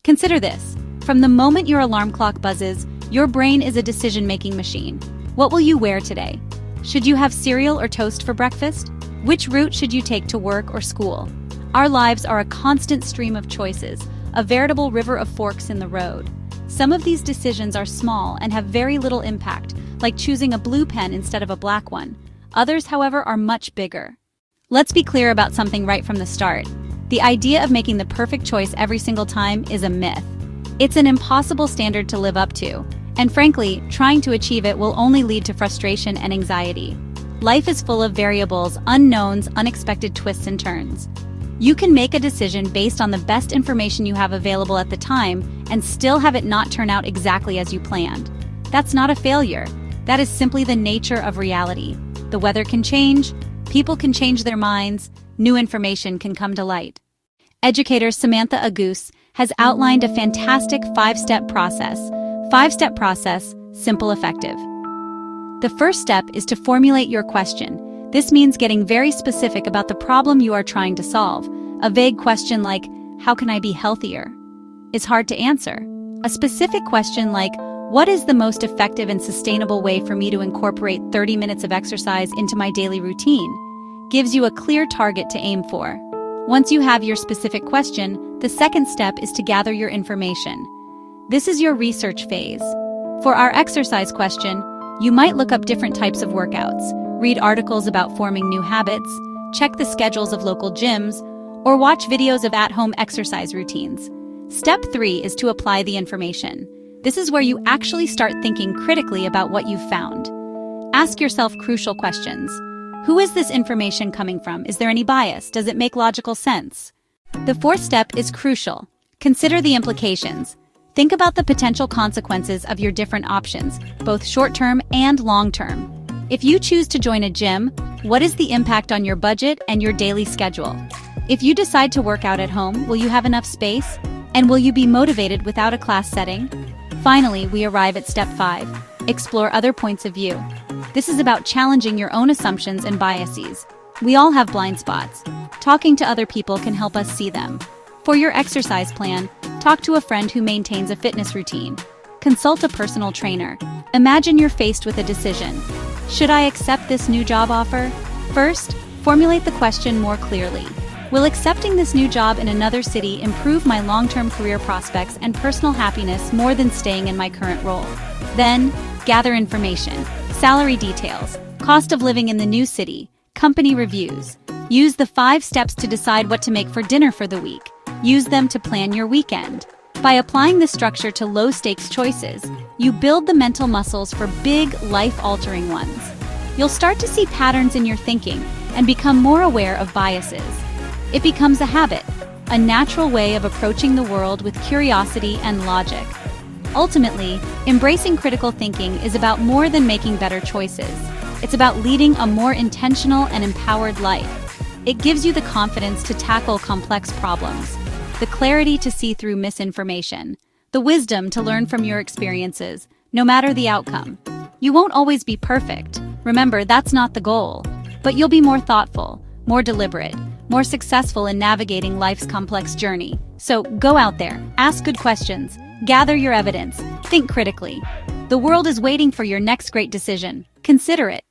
Consider this. From the moment your alarm clock buzzes, your brain is a decision-making machine. What will you wear today? Should you have cereal or toast for breakfast? Which route should you take to work or school? Our lives are a constant stream of choices, a veritable river of forks in the road. Some of these decisions are small and have very little impact, like choosing a blue pen instead of a black one. Others, however, are much bigger. Let's be clear about something right from the start. The idea of making the perfect choice every single time is a myth. It's an impossible standard to live up to, and frankly, trying to achieve it will only lead to frustration and anxiety. Life is full of variables, unknowns, unexpected twists and turns. You can make a decision based on the best information you have available at the time and still have it not turn out exactly as you planned. That's not a failure. That is simply the nature of reality. The weather can change, people can change their minds, new information can come to light. Educator Samantha Agus has outlined a fantastic five-step process. Five-step process, simple, effective. The first step is to formulate your question. This means getting very specific about the problem you are trying to solve. A vague question like, how can I be healthier? Is hard to answer. A specific question like, what is the most effective and sustainable way for me to incorporate 30 minutes of exercise into my daily routine? Gives you a clear target to aim for. Once you have your specific question, the second step is to gather your information. This is your research phase. For our exercise question, you might look up different types of workouts, read articles about forming new habits, check the schedules of local gyms, or watch videos of at-home exercise routines. Step 3 is to apply the information. This is where you actually start thinking critically about what you've found. Ask yourself crucial questions. Who is this information coming from? Is there any bias? Does it make logical sense? The fourth step is crucial. Consider the implications. Think about the potential consequences of your different options, both short-term and long-term. If you choose to join a gym, what is the impact on your budget and your daily schedule? If you decide to work out at home, will you have enough space? And will you be motivated without a class setting? Finally, we arrive at step 5. Explore other points of view. This is about challenging your own assumptions and biases. We all have blind spots. Talking to other people can help us see them. For your exercise plan, talk to a friend who maintains a fitness routine. Consult a personal trainer. Imagine you're faced with a decision. Should I accept this new job offer? First, formulate the question more clearly. Will accepting this new job in another city improve my long-term career prospects and personal happiness more than staying in my current role? Then, gather information. Salary details, cost of living in the new city, company reviews. Use the 5 steps to decide what to make for dinner for the week. Use them to plan your weekend. By applying this structure to low-stakes choices, you build the mental muscles for big, life-altering ones. You'll start to see patterns in your thinking and become more aware of biases. It becomes a habit, a natural way of approaching the world with curiosity and logic. Ultimately, embracing critical thinking is about more than making better choices. It's about leading a more intentional and empowered life. It gives you the confidence to tackle complex problems, the clarity to see through misinformation, the wisdom to learn from your experiences, no matter the outcome. You won't always be perfect. Remember, that's not the goal. But you'll be more thoughtful, more deliberate, more successful in navigating life's complex journey. So go out there, ask good questions, gather your evidence, think critically. The world is waiting for your next great decision. Consider it.